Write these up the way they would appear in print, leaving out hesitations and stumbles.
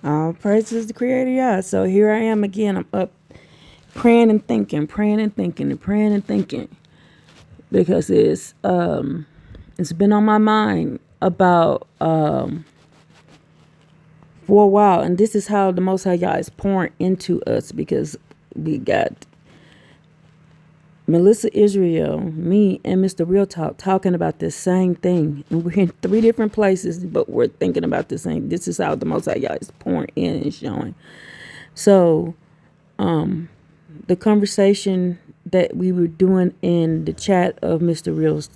All praises the Creator, yeah. So here I am again. I'm up praying and thinking, praying and thinking, and praying and thinking because it's been on my mind about for a while, and this is how the Most High God is pouring into us because we got Melissa Israel, me, and Mr. Real Talk talking about the same thing. And we're in three different places, but we're thinking about the same. This is how the Most High God is pouring in and showing. So, the conversation that we were doing in the chat of Mr. Real's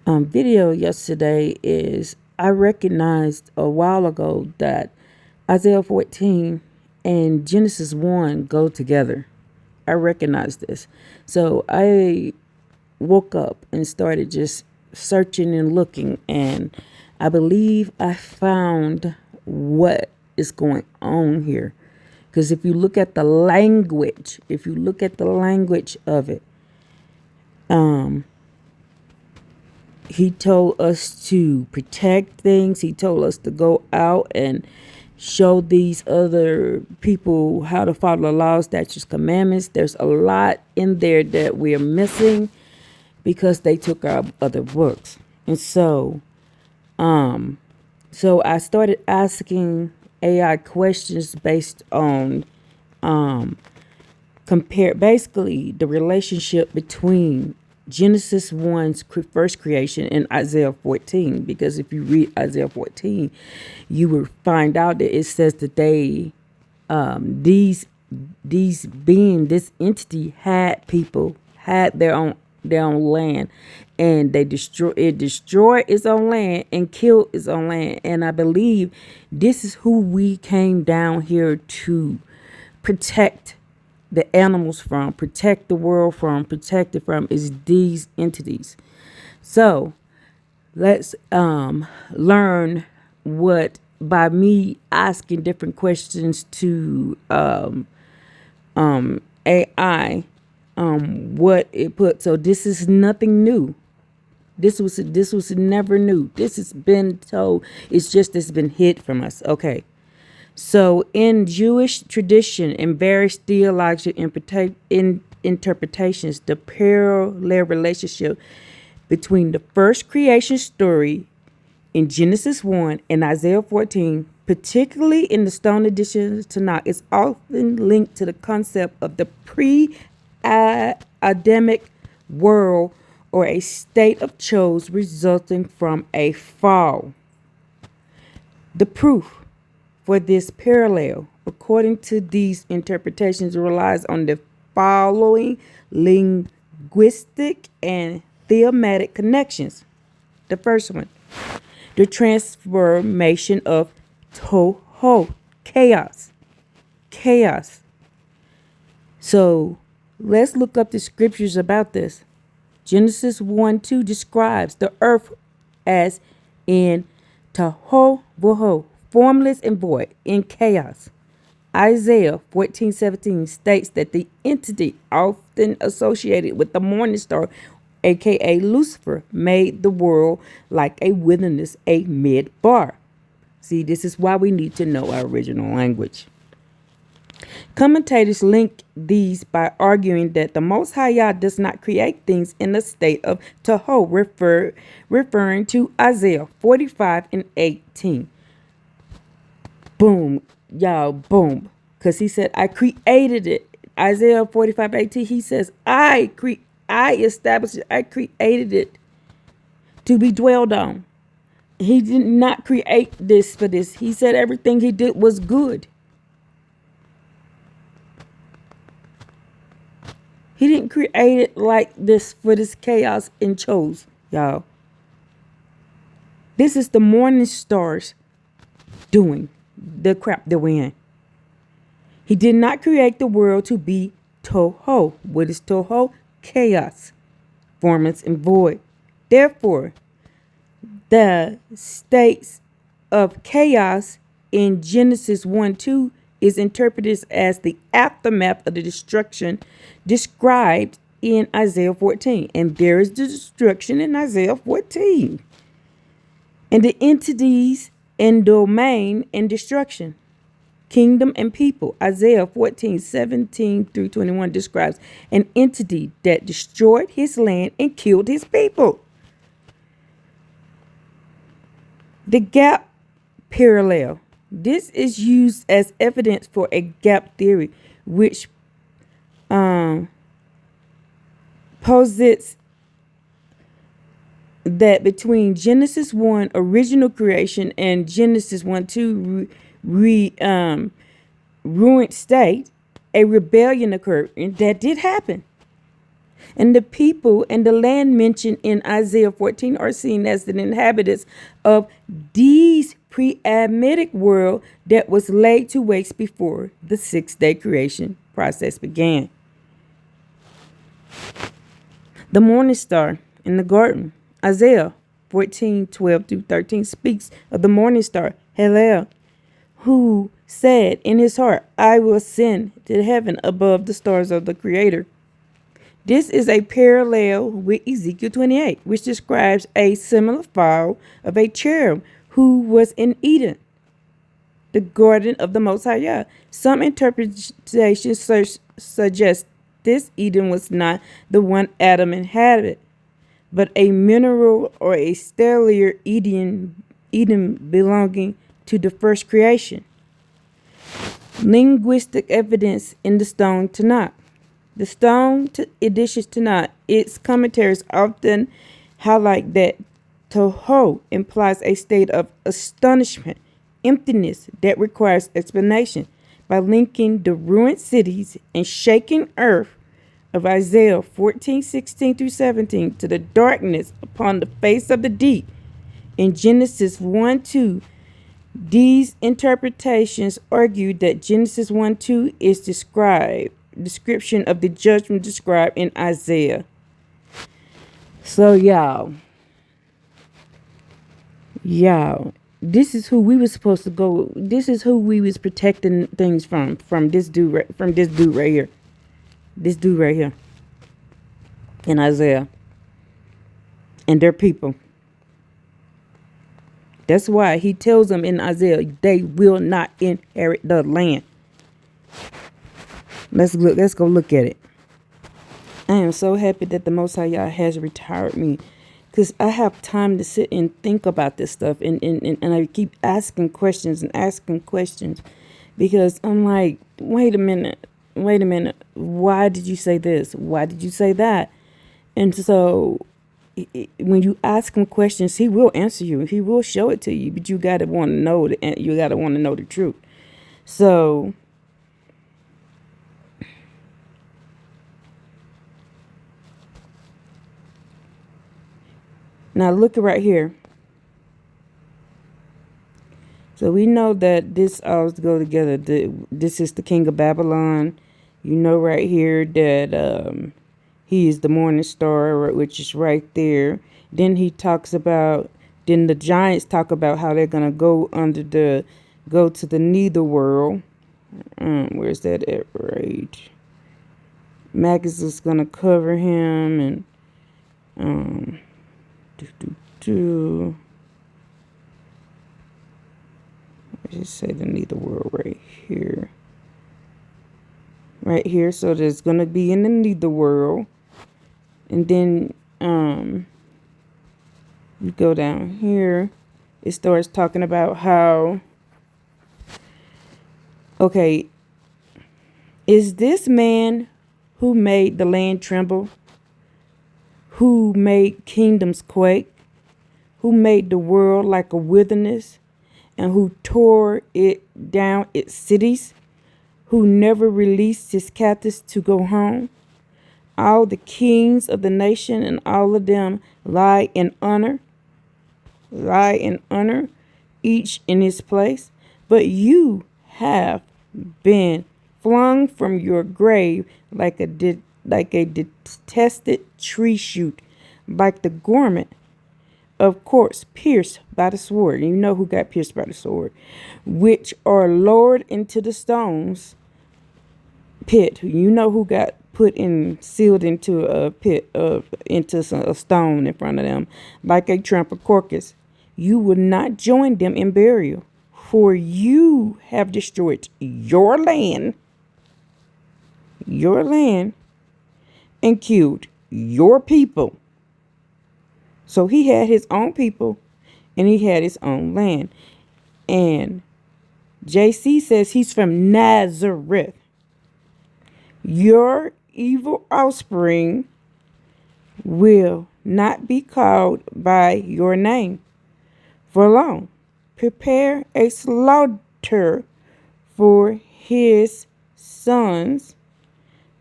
video yesterday is I recognized a while ago that Isaiah 14 and Genesis 1 go together. I recognized this. So I woke up and started just searching and looking, and I believe I found what is going on here. Because if you look at the language, of it, he told us to protect things. He told us to go out and show these other people how to follow the laws, statutes, commandments. There's a lot in there that we're missing because they took our other books. And so I started asking AI questions based on compare basically the relationship between Genesis 1's first creation and Isaiah 14. Because if you read Isaiah 14, you will find out that it says that this entity had people, had their own land, and destroyed its own land and killed its own land. And I believe this is who we came down here to protect the animals from, protect the world from, protect it from, is these entities. So let's learn what, by me asking different questions to AI, what it put. So this is nothing new. This was never new. This has been told. It's been hid from us. Okay. So, in Jewish tradition and various theological interpretations, the parallel relationship between the first creation story in Genesis 1 and Isaiah 14, particularly in the Stone edition Tanakh, is often linked to the concept of the pre-Adamic world or a state of chose resulting from a fall. The proof for this parallel, according to these interpretations, relies on the following linguistic and thematic connections. The first one, the transformation of toho, chaos. Chaos. So let's look up the scriptures about this. Genesis 1:2 describes the earth as in taho voho, formless and void, in chaos. Isaiah 14:17 states that the entity often associated with the morning star, aka Lucifer, made the world like a wilderness, a midbar. See, this is why we need to know our original language. Commentators link these by arguing that the Most High Yah does not create things in a state of Toho, referring to Isaiah 45:18. Boom, y'all, boom. Because he said, I created it. Isaiah 45:18, he says, I established it, I created it to be dwelled on. He did not create this for this. He said everything he did was good. He didn't create it like this for this chaos and chose, y'all. This is the morning stars doing the crap that we're in. He did not create the world to be toho. What is toho? Chaos, formless and void. Therefore, the states of chaos in Genesis 1:2 is interpreted as the aftermath of the destruction described in Isaiah 14. And there is the destruction in Isaiah 14. And the entities and domain and destruction, kingdom and people. Isaiah 14:17-21 describes an entity that destroyed his land and killed his people. The gap parallel. This is used as evidence for a gap theory, which posits that between Genesis 1, original creation, and Genesis 1:2, ruined state, a rebellion occurred, and that did happen. And the people and the land mentioned in Isaiah 14 are seen as the inhabitants of these pre-Adamic world that was laid to waste before the 6-day creation process began. The morning star in the garden. Isaiah 14:12-13 speaks of the morning star, Hallel, who said in his heart, I will ascend to heaven above the stars of the Creator. This is a parallel with Ezekiel 28, which describes a similar fall of a cherub who was in Eden, the garden of the Most High Yah. Some interpretations suggest this Eden was not the one Adam inhabited, but a mineral or a stellar Eden belonging to the first creation. Linguistic evidence in the Stone Tanakh. The Stone Edition Tanakh, its commentaries often highlight that Toho implies a state of astonishment, emptiness that requires explanation by linking the ruined cities and shaking earth of Isaiah 14:16-17 to the darkness upon the face of the deep in Genesis 1:2. These interpretations argue that Genesis 1:2 is description of the judgment described in Isaiah. So y'all, this is who we were supposed to go. This is who we was protecting things from this dude right here. This dude right here in Isaiah and their people. That's why he tells them in Isaiah, they will not inherit the land. Let's go look at it. I am so happy that the Most High Yah has retired me, because I have time to sit and think about this stuff, and I keep asking questions, because I'm like, wait a minute, why did you say this? Why did you say that? And so when you ask him questions, he will answer you. He will show it to you, but you gotta want to know the truth. So now look right here. So we know that this all go together. This is the king of Babylon. You know right here that he is the morning star, which is right there. Then the giants talk about how they're gonna go to the nether world. Where's that at? Right. Magus is gonna cover him, and I just say the nether world right here. Right here. So there's gonna be in the nether world. And then you go down here, it starts talking about how, okay, is this man who made the land tremble, who made kingdoms quake, who made the world like a wilderness, and who tore it down its cities, who never released his captives to go home? All the kings of the nation and all of them lie in honor, each in his place. But you have been flung from your grave like a detested tree shoot, like the garment, of course, pierced by the sword. And you know who got pierced by the sword, which are lowered into the stones pit. You know who got sealed into a pit, into a stone in front of them, like a trampled carcass. you will not join them in burial, for you have destroyed your land, and killed your people. So he had his own people and he had his own land. And JC says he's from Nazareth. Your evil offspring will not be called by your name for long. Prepare a slaughter for his sons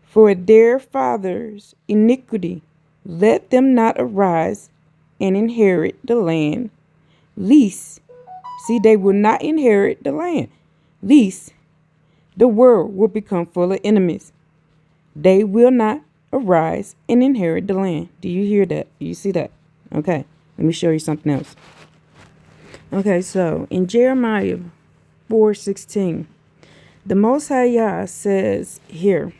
for their father's iniquity. Let them not arise and inherit the land. Least, see, they will not inherit the land. Least, the world will become full of enemies. They will not arise and inherit the land. Do you hear that? You see that? Okay, let me show you something else. Okay, so in Jeremiah 4:16, the Most High Yah says here,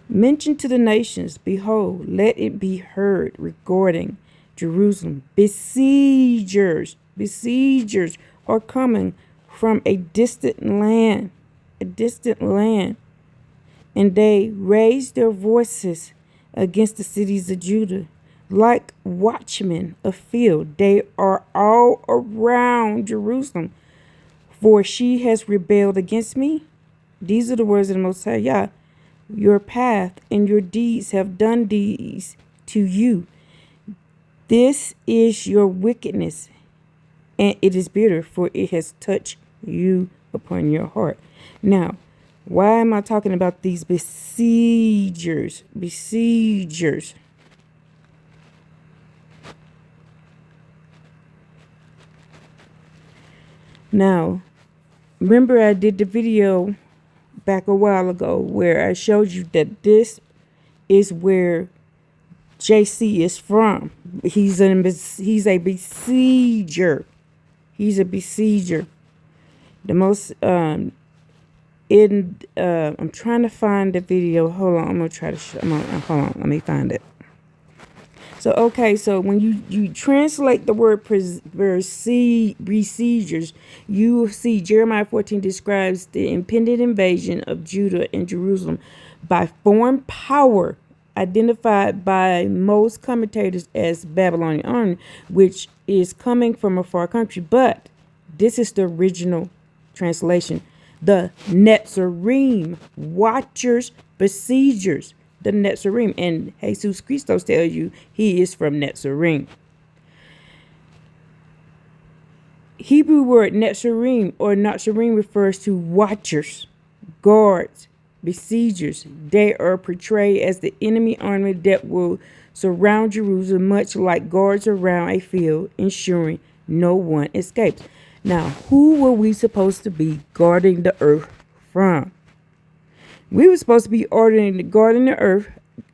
mention to the nations, behold, let it be heard regarding Jerusalem. Besiegers are coming from a distant land, and they raise their voices against the cities of Judah. Like watchmen afield, they are all around Jerusalem, for she has rebelled against me. These are the words of the Most High Yah. Your path and your deeds have done these to you. This is your wickedness, and it is bitter, for it has touched you upon your heart. Now, why am I talking about these besiegers? Now, remember I did the video back a while ago where I showed you that this is where JC is from. He's a besieger. The most I'm trying to find the video. Hold on, I'm gonna try to. Hold on, let me find it. So okay, so when you translate the word besiegers, you will see Jeremiah 14 describes the impending invasion of Judah and Jerusalem by foreign power, identified by most commentators as Babylonian army, which is coming from a far country. But this is the original translation. The Netzarim, watchers, besiegers. The Netzarim, and Jesus Christos tells you he is from Netzarim. Hebrew word Netzarim or Netzarim refers to watchers, guards, besiegers. They are portrayed as the enemy army that will surround Jerusalem, much like guards around a field, ensuring no one escapes. Now, who were we supposed to be guarding the earth from? We were supposed to be guarding the earth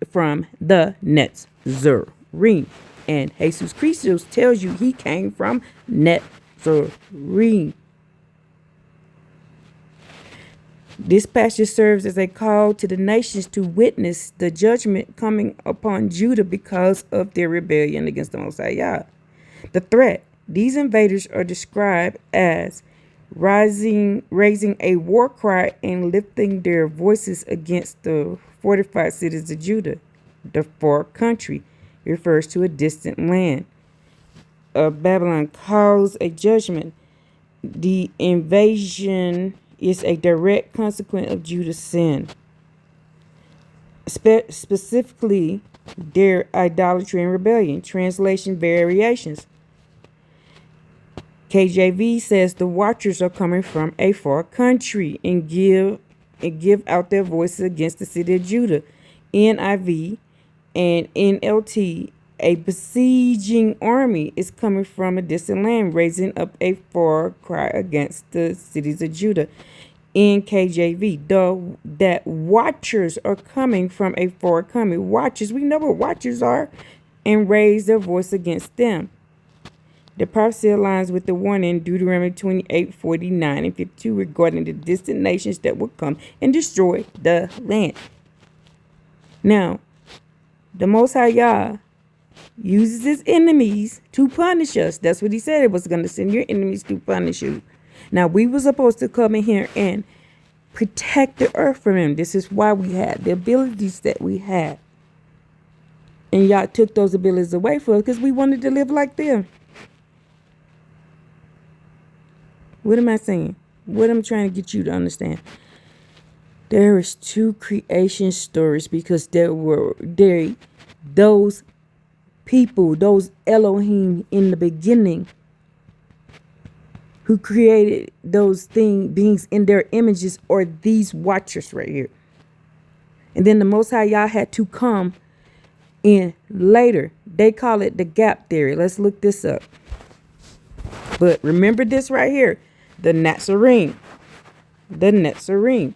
from the Netzarim. And Jesus Christos tells you he came from Netzarim. This passage serves as a call to the nations to witness the judgment coming upon Judah because of their rebellion against the Most High Yah. The threat. These invaders are described as raising a war cry and lifting their voices against the fortified cities of Judah. The far country refers to a distant land. Babylon calls a judgment. The invasion is a direct consequence of Judah's sin, specifically their idolatry and rebellion. Translation variations. KJV says the watchers are coming from a far country and give out their voices against the city of Judah. NIV and NLT, a besieging army is coming from a distant land, raising up a far cry against the cities of Judah. In KJV, that watchers are coming from a far country. Watchers, we know what watchers are, and raise their voice against them. The prophecy aligns with the warning in Deuteronomy 28:49 and 52 regarding the distant nations that will come and destroy the land. Now, the Most High Yah uses his enemies to punish us. That's what he said. It was going to send your enemies to punish you. Now, we were supposed to come in here and protect the earth from him. This is why we had the abilities that we had. And y'all took those abilities away from us because we wanted to live like them. What am I saying? What I'm trying to get you to understand. There is two creation stories because those people, those Elohim in the beginning who created those beings in their images are these watchers right here. And then the Most High Yah had to come in later. They call it the gap theory. Let's look this up. But remember this right here. The Netzarim. The Netzarim.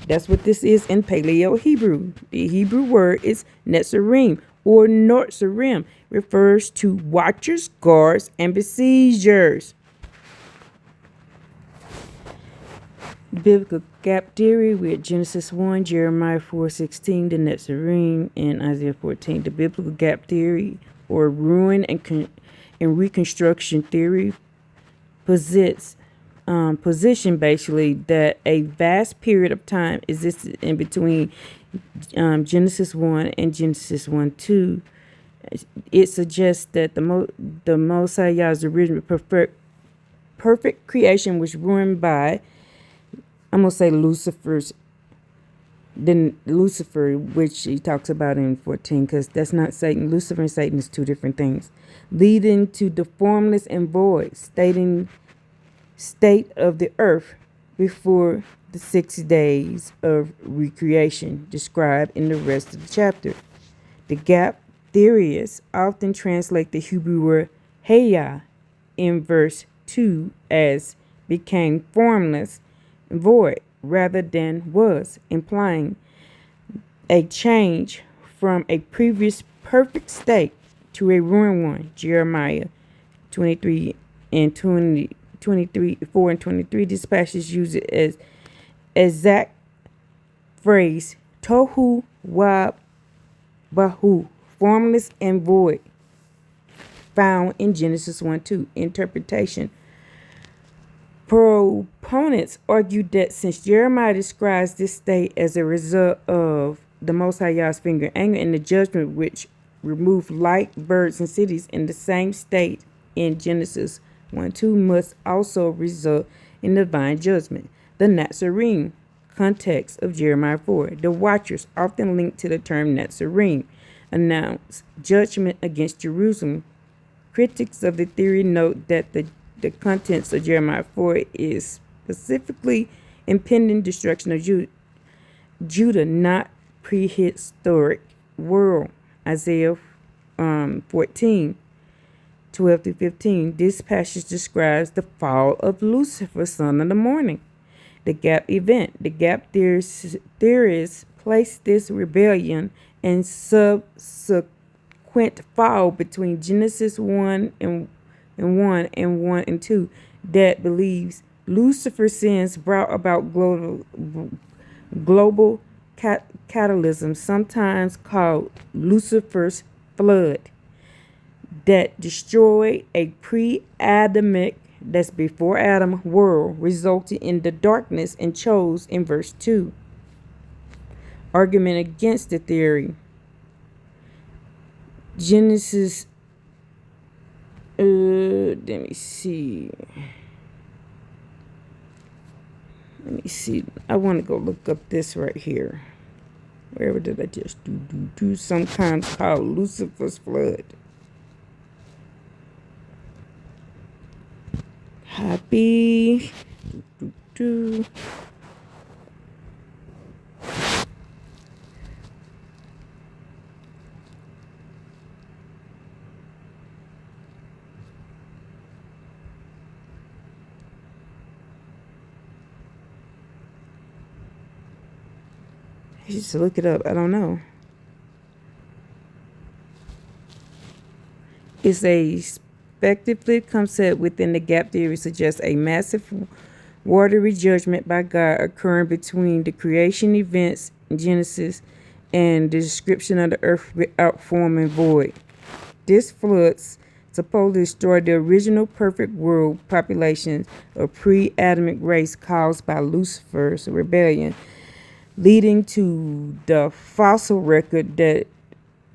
That's what this is in Paleo Hebrew. The Hebrew word is Netzarim or Nortzarim. Refers to watchers, guards, and besiegers. Biblical gap theory with Genesis 1, Jeremiah 4:16, the Netzarim, and Isaiah 14. The biblical gap theory or ruin and reconstruction theory position basically that a vast period of time existed in between Genesis 1 and Genesis 1:2. It suggests that the Most High Yah's original perfect creation was ruined by, I'm going to say Lucifer, which he talks about in 14, because that's not Satan. Lucifer and Satan is two different things. Leading to the formless and void, state of the earth before the 6 days of recreation described in the rest of the chapter. The gap theorists often translate the Hebrew word Hayah in verse 2 as became formless and void rather than was, implying a change from a previous perfect state to a ruined one. Jeremiah 23 and 4 and 23. This passage uses it as exact phrase tohu wa bahu, formless and void, found in Genesis 1:2. Interpretation. Proponents argued that since Jeremiah describes this state as a result of the Most High Yah's finger anger and the judgment which removed light, birds, and cities in the same state in Genesis 1:2 must also result in divine judgment. The Netzarim context of Jeremiah 4. The watchers, often linked to the term Netzarim, announce judgment against Jerusalem. Critics of the theory note that the contents of Jeremiah 4 is specifically impending destruction of Judah, not prehistoric world. Isaiah 14, 12 through 15. This passage describes the fall of Lucifer, son of the morning. The gap event. The gap theorists place this rebellion and subsequent fall between Genesis 1 and 1 and 2 that believes Lucifer's sins brought about global catalysm, sometimes called Lucifer's flood, that destroyed a pre-Adamic, that's before Adam, world, resulting in the darkness and chose in verse 2. Argument against the theory. Genesis, let me see. I want to go look up this right here. Wherever did I just do sometimes called Lucifer's flood. Happy. Just look it up. I don't know. It's a speculative concept within the gap theory suggests a massive watery judgment by God occurring between the creation events in Genesis and the description of the earth without form and void. This floods supposedly destroyed the original perfect world populations of pre-Adamic race caused by Lucifer's rebellion, leading to the fossil record that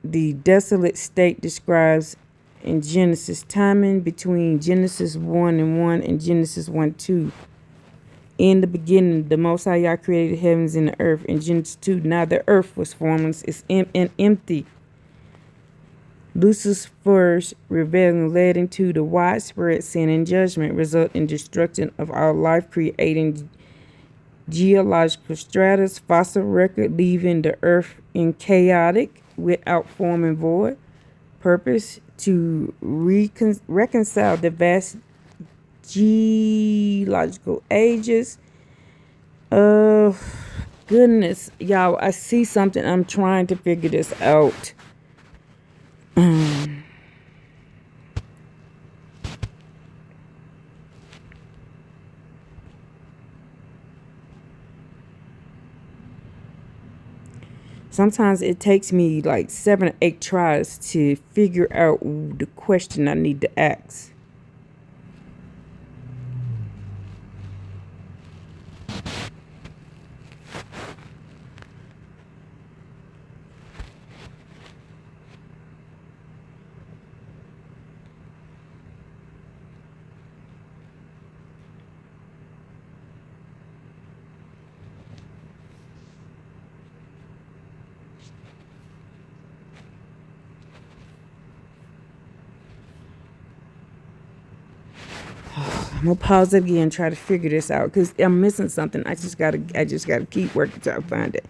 the desolate state describes in Genesis, timing between Genesis 1 and 1 and Genesis 1 2. In the beginning, the Most High Yah created heavens and the earth. In Genesis 2, now the earth was formless and empty. Lucifer's rebellion led into the widespread sin and judgment, resulting in destruction of all life, creating geological stratus, fossil record, leaving the earth in chaotic, without form and void, purpose to reconcile the vast geological ages. Goodness, y'all, I see something. I'm trying to figure this out. Sometimes it takes me like 7 or 8 tries to figure out the question I need to ask. I'm gonna pause it again and try to figure this out because I'm missing something. I just gotta keep working till I find it.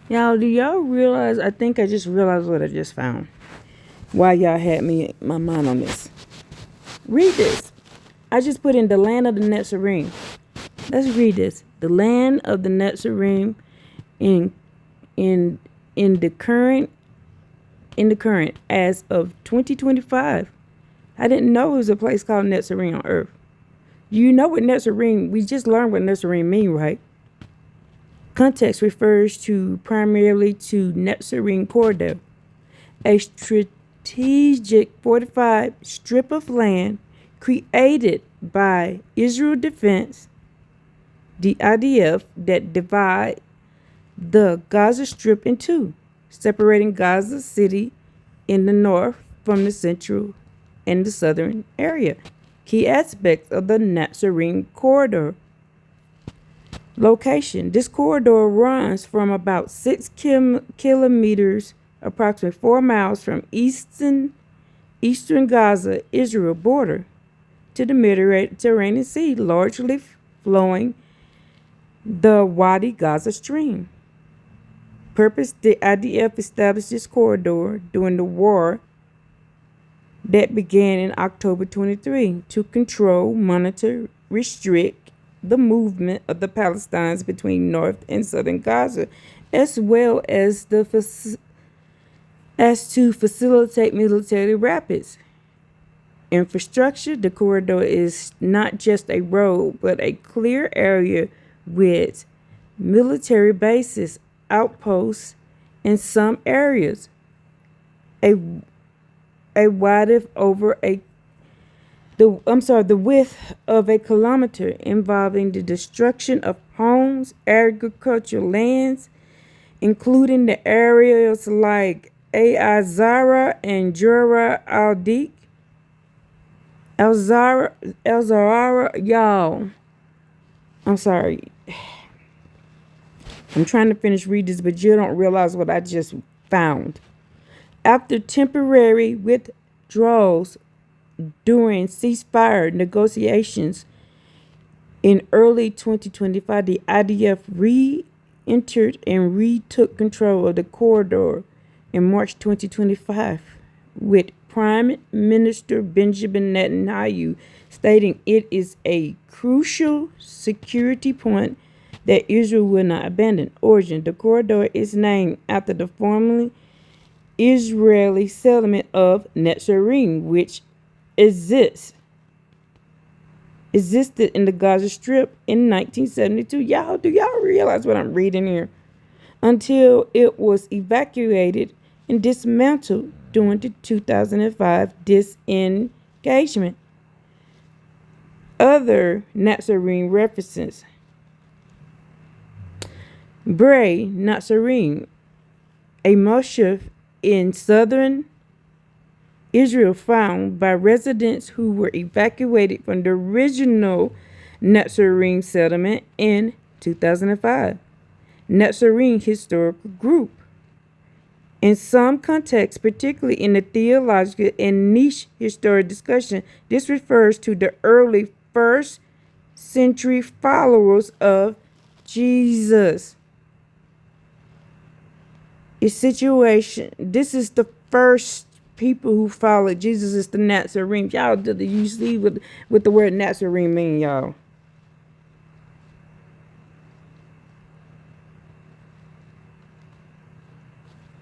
Y'all, do y'all realize? I think I just realized what I just found. Why y'all had my mind on this? Read this. I just put in the land of the Netzarim. Let's read this. The land of the Netzarim in the current as of 2025. I didn't know it was a place called Netzarim on Earth. You know what Netzarim, we just learned what Netzarim mean, right? Context refers primarily to Netzarim Corridor, a strategic fortified strip of land created by Israel Defense, the IDF, that divide the Gaza Strip in two, separating Gaza City in the north from the central and the southern area. Key aspects of the Netzarim Corridor. Location. This corridor runs from about 6 kilometers, approximately 4 miles from eastern Gaza, Israel border to the Mediterranean Sea, largely flowing the Wadi Gaza stream. Purpose: the IDF established this corridor during the war that began in October 23 to control, monitor, restrict the movement of the Palestinians between North and Southern Gaza, as well as to facilitate military rapids. Infrastructure. The corridor is not just a road, but a clear area with military bases, outposts in some areas. The width of a kilometer, involving the destruction of homes, agricultural lands, including the areas like Zara and Jura al-Dik. El-Zara, y'all. I'm sorry. I'm trying to finish reading this, but you don't realize what I just found. After temporary withdrawals during ceasefire negotiations in early 2025, the IDF re-entered and retook control of the corridor in March 2025, with Prime Minister Benjamin Netanyahu stating it is a crucial security point that Israel will not abandon. Origin: the corridor is named after the formerly Israeli settlement of Netzarim, which existed in the Gaza Strip in 1972. Do y'all realize what I'm reading here? Until it was evacuated and dismantled during the 2005 disengagement. Other Nazarene references: Bray Nazarene, a mosque in southern Israel found by residents who were evacuated from the original Nazarene settlement in 2005. Nazarene Historical Group. In some contexts, particularly in the theological and niche historic discussion, this refers to the early first century followers of Jesus. This is the first people who followed Jesus is the Nazarene. Y'all, do you see what the word Nazarene mean, y'all?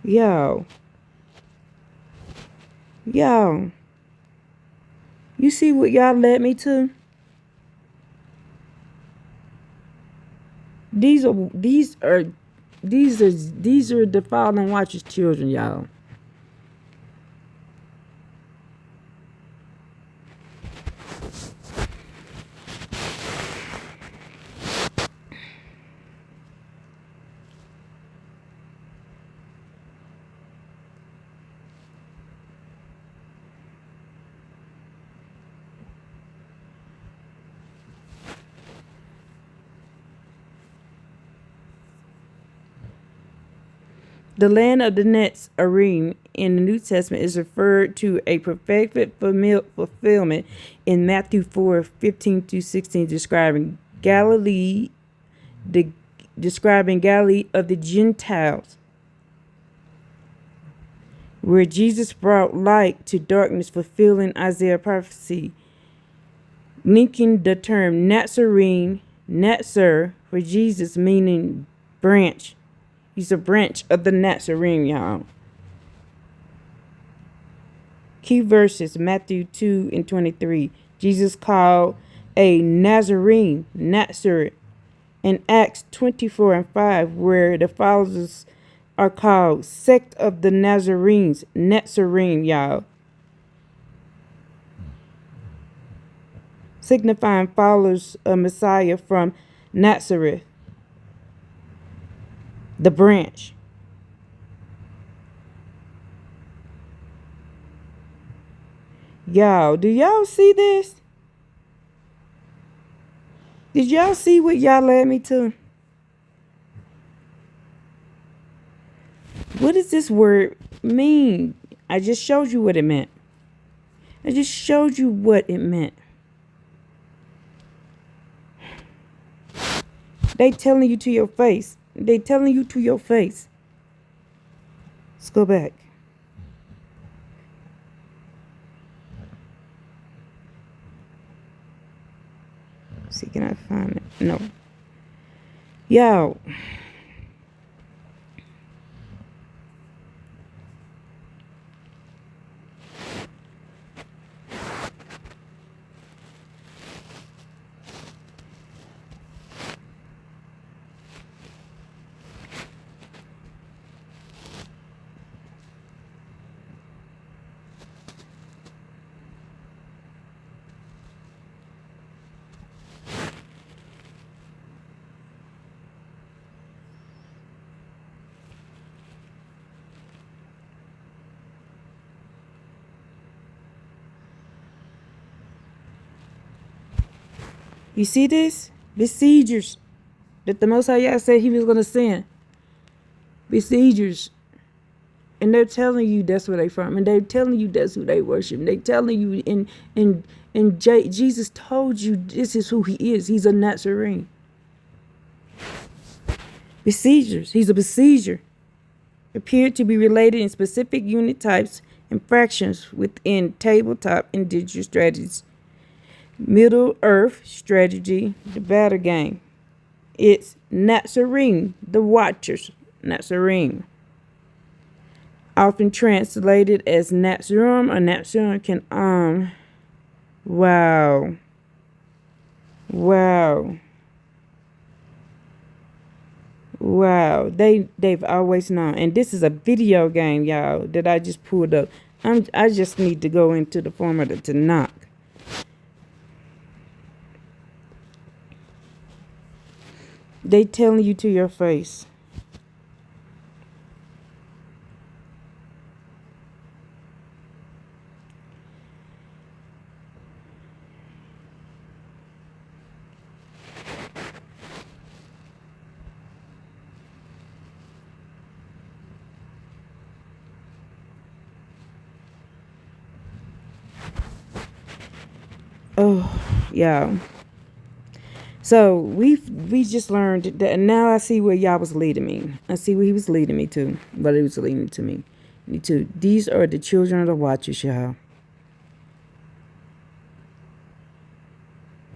Yo, you see what y'all led me to? These are the Fallen Watchers children, y'all. The land of the Netzarim in the New Testament is referred to a prophetic fulfillment in Matthew 4:15-16, describing Galilee of the Gentiles, where Jesus brought light to darkness, fulfilling Isaiah prophecy, linking the term Nazarene, Nazar, for Jesus, meaning branch. He's a branch of the Nazarene, y'all. Key verses: Matthew 2:23. Jesus called a Nazarene, Nazareth. In Acts 24:5, where the followers are called sect of the Nazarenes, Nazarene, y'all. Signifying followers of Messiah from Nazareth, the branch. Y'all, do y'all see this? Did y'all see what y'all led me to? What does this word mean? I just showed you what it meant. They telling you to your face. Let's go back. See, can I find it? No. Yo. You see this? Besiegers. That the Most High Yah said he was going to send. Besiegers. And they're telling you that's where they from. And they're telling you that's who they worship. And they're telling you, Jesus told you this is who he is. He's a Nazarene. Besiegers. He's a besieger. Appeared to be related in specific unit types and fractions within tabletop and digital strategies. Middle Earth strategy, the battle game. It's Nazarene, the Watchers, Nazarene. Often translated as Natsurum or Natsurum can Wow. Wow, they've always known. And this is a video game, y'all, that I just pulled up. I just need to go into the form of the Tanakh. They telling you to your face. Oh, yeah. So we just learned that now I see where y'all was leading me. I see where he was leading me to. What he was leading to me. These are the children of the watchers, y'all.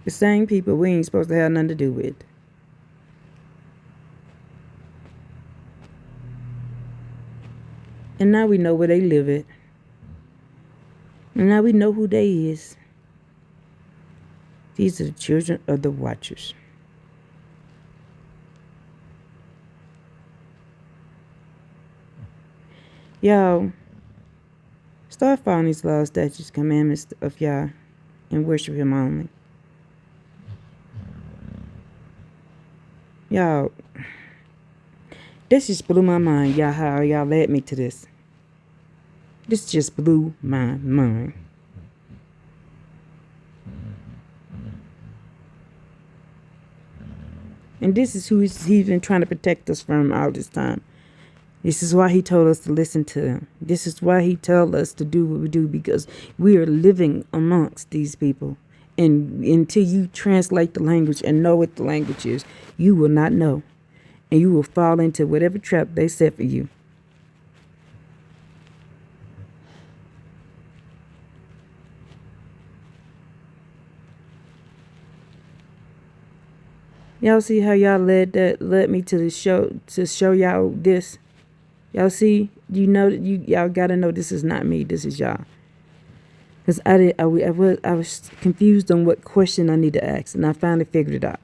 The same people we ain't supposed to have nothing to do with. And now we know where they live at. And now we know who they is. These are the children of the watchers. Y'all, start following these laws, statutes, commandments of Yah and worship him only. Y'all, this just blew my mind, y'all, how y'all led me to this. This just blew my mind. And this is who he's been trying to protect us from all this time. This is why he told us to listen to him. This is why he told us to do what we do, because we are living amongst these people. And until you translate the language and know what the language is, you will not know. And you will fall into whatever trap they set for you. Y'all see how y'all led me to the show to show y'all this? Y'all see? You know that y'all gotta know this is not me. This is y'all. Cause I was confused on what question I need to ask, and I finally figured it out.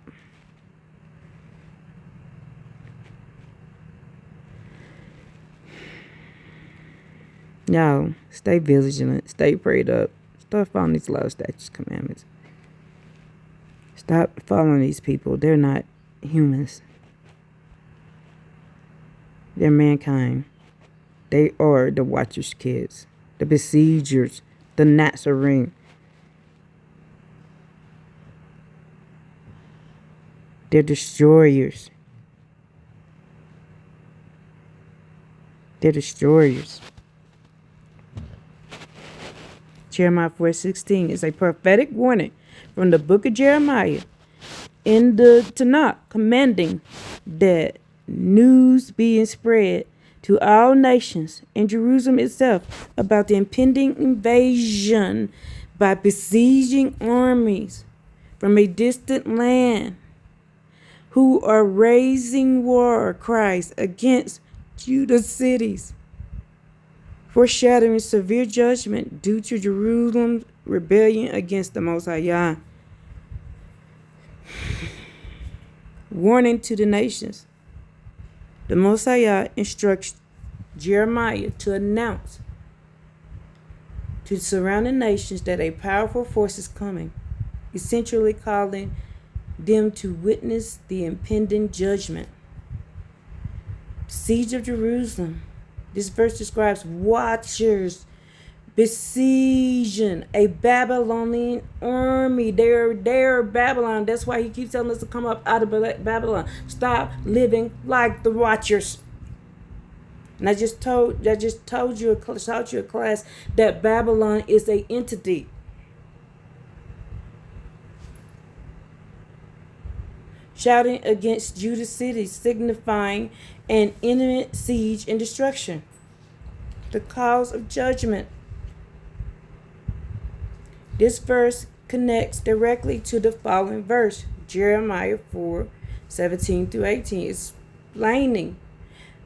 Y'all stay vigilant, stay prayed up, start following these laws, statutes, commandments. Stop following these people. They're not humans. They're mankind. They are the Watchers' kids, the besiegers, the Nazarene. They're destroyers. They're destroyers. Jeremiah 4:16 is a prophetic warning from the book of Jeremiah in the Tanakh, commanding that news being spread to all nations in Jerusalem itself about the impending invasion by besieging armies from a distant land who are raising war cries against Judah cities, foreshadowing severe judgment due to Jerusalem's rebellion against the Most High Yah. Warning to the nations. The Most High Yah instructs Jeremiah to announce to the surrounding nations that a powerful force is coming, essentially calling them to witness the impending judgment. Siege of Jerusalem. This verse describes watchers besieging a Babylonian army. They're Babylon. That's why he keeps telling us to come up out of Babylon. Stop living like the watchers. And I just taught you a class that Babylon is a entity. Shouting against Judah cities, signifying an imminent siege and destruction. The cause of judgment. This verse connects directly to the following verse, Jeremiah 4:17 through 18, explaining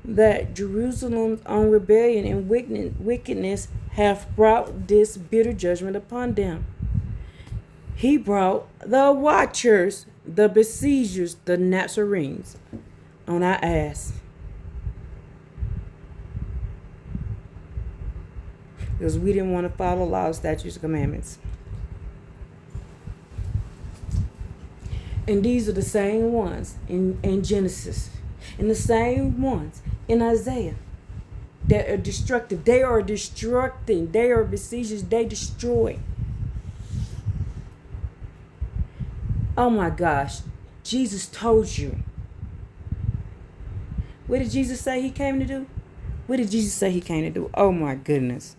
that Jerusalem's own rebellion and wickedness have brought this bitter judgment upon them. He brought the watchers, the besiegers, the Nazarenes, on our ass. Because we didn't want to follow laws, statutes, and commandments. And these are the same ones in Genesis. And the same ones in Isaiah that are destructive. They are destructing. They are besiegers. They destroy. Oh my gosh. Jesus told you. What did Jesus say he came to do? What did Jesus say he came to do? Oh my goodness.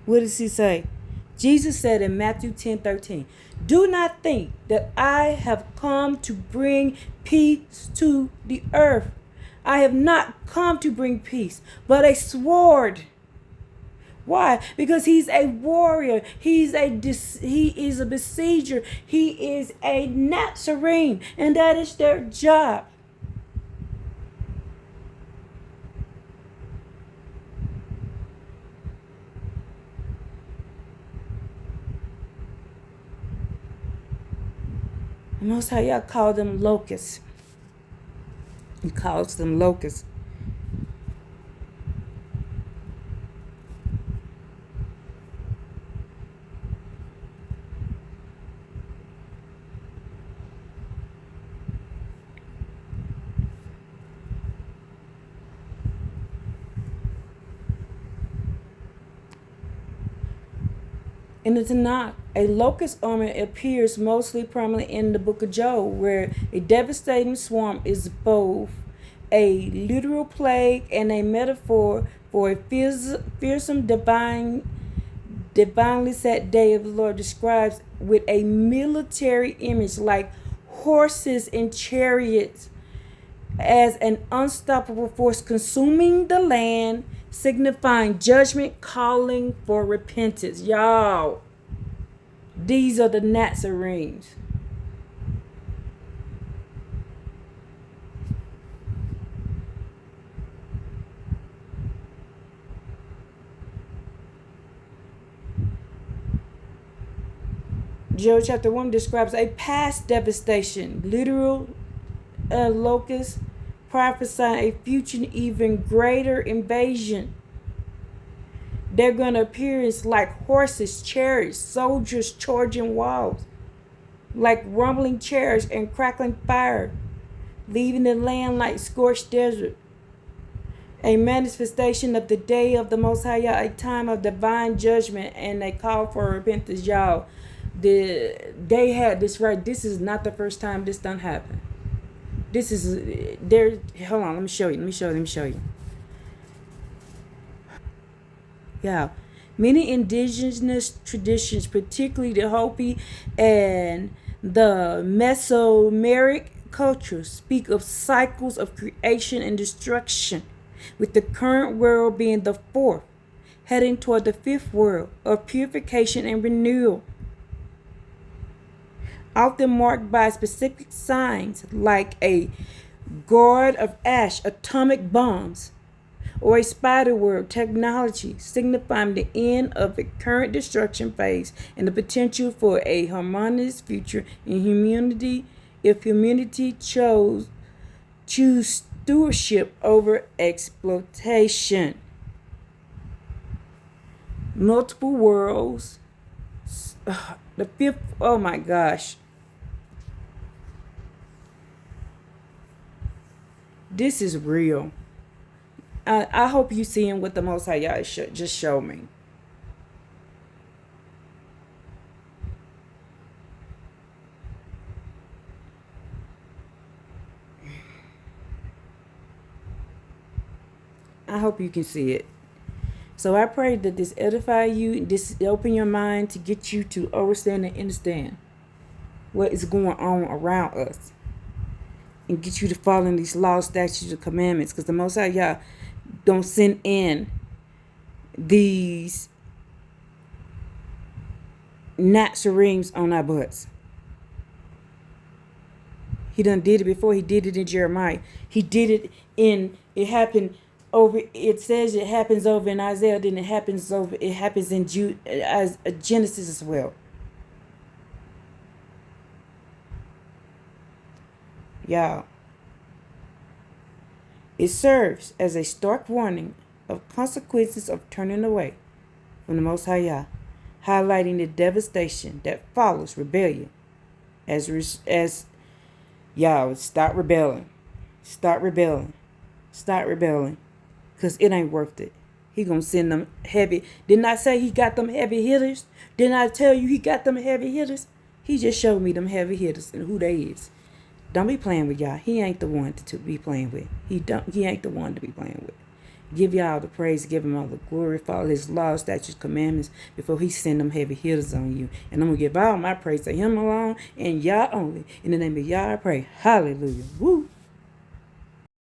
What does he say? Jesus said in Matthew 10:13, "Do not think that I have come to bring peace to the earth. I have not come to bring peace, but a sword." Why? Because he's a warrior. He is a besieger. He is a Nazarene, and that is their job. The Most High Yah called them locusts. He calls them locusts. In the Tanakh, a locust army appears mostly prominently in the book of Job, where a devastating swarm is both a literal plague and a metaphor for a fearsome divinely set day of the Lord, describes with a military image like horses and chariots as an unstoppable force consuming the land, signifying judgment, calling for repentance. Y'all, these are the Nazarenes. Job chapter 1 describes a past devastation, literal locusts prophesying a future even greater invasion. They're going to appear as like horses, chariots, soldiers charging walls, like rumbling chariots and crackling fire, leaving the land like scorched desert. A manifestation of the day of the Most High, a time of divine judgment, and a call for repentance. Y'all, they had this right. This is not the first time this done happened. This is there. Hold on, let me show you. Yeah. Many indigenous traditions, particularly the Hopi and the Mesoameric cultures, speak of cycles of creation and destruction, with the current world being the fourth, heading toward the fifth world of purification and renewal, often marked by specific signs like a gourd of ash, atomic bombs, or a spider web technology, signifying the end of the current destruction phase and the potential for a harmonious future in humanity if humanity choose stewardship over exploitation. Multiple worlds. The fifth, oh my gosh. This is real. I hope you seeing what the Most High Yah just showed me. I hope you can see it. So I pray that this edify you, this open your mind to get you to understand and understand what is going on around us, and get you to follow these laws, statutes, and commandments. Because the Most High Yah don't send in these Nazarenes on our butts. He done did it before. He did it in Jeremiah. He did it it happened over, it says it happens over in Isaiah, then it happens in Genesis as well. Y'all, it serves as a stark warning of consequences of turning away from the Most High Yah, highlighting the devastation that follows rebellion. As y'all, stop rebelling, because it ain't worth it. He gonna send them heavy. Didn't I say he got them heavy hitters? Didn't I tell you he got them heavy hitters? He just showed me them heavy hitters and who they is. Don't be playing with y'all. He ain't the one to be playing with. He ain't the one to be playing with. Give y'all the praise, give him all the glory, follow his laws, statutes, commandments before he send them heavy hitters on you. And I'm gonna give all my praise to him alone and y'all only. In the name of y'all I pray. Hallelujah. Woo.